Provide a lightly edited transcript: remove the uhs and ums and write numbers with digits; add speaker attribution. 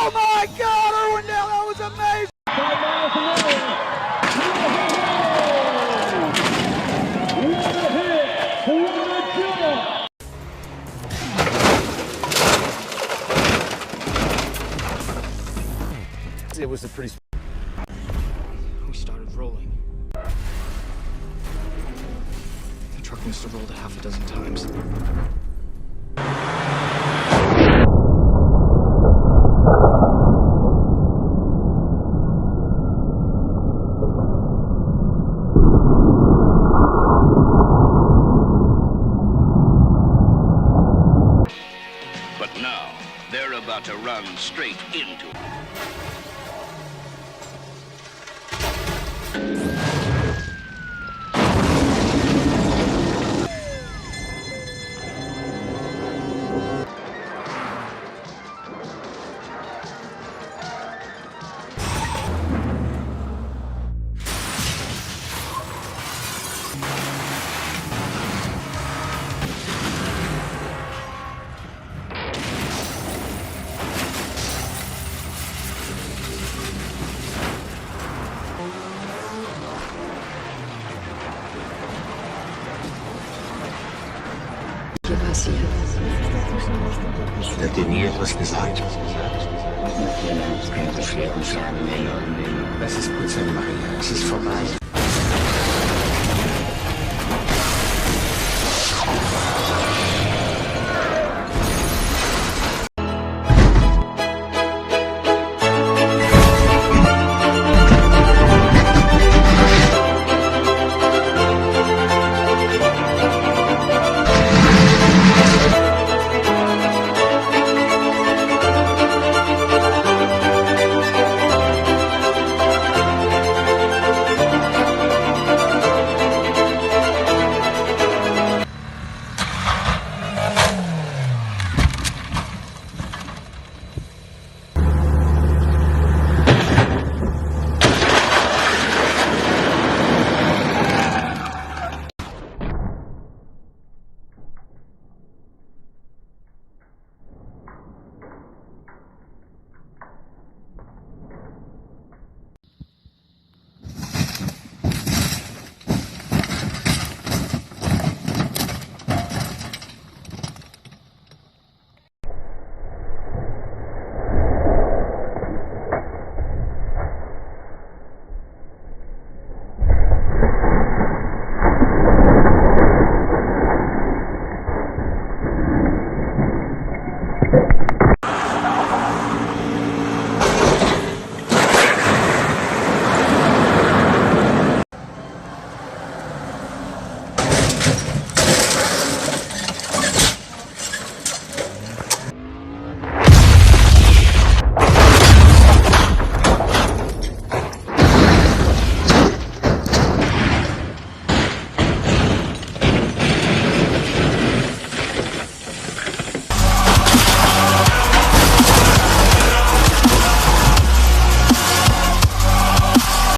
Speaker 1: Oh my God, Irwindale, that was amazing!
Speaker 2: 5 miles an hour. What a hit! What a jump!
Speaker 1: It was a pretty...
Speaker 3: We started rolling. The truck must have rolled a half a dozen times.
Speaker 4: But now, they're about to run straight into it.
Speaker 5: Ich hab dir nie etwas gesagt. Das ist Prozent, Maria. Es ist vorbei.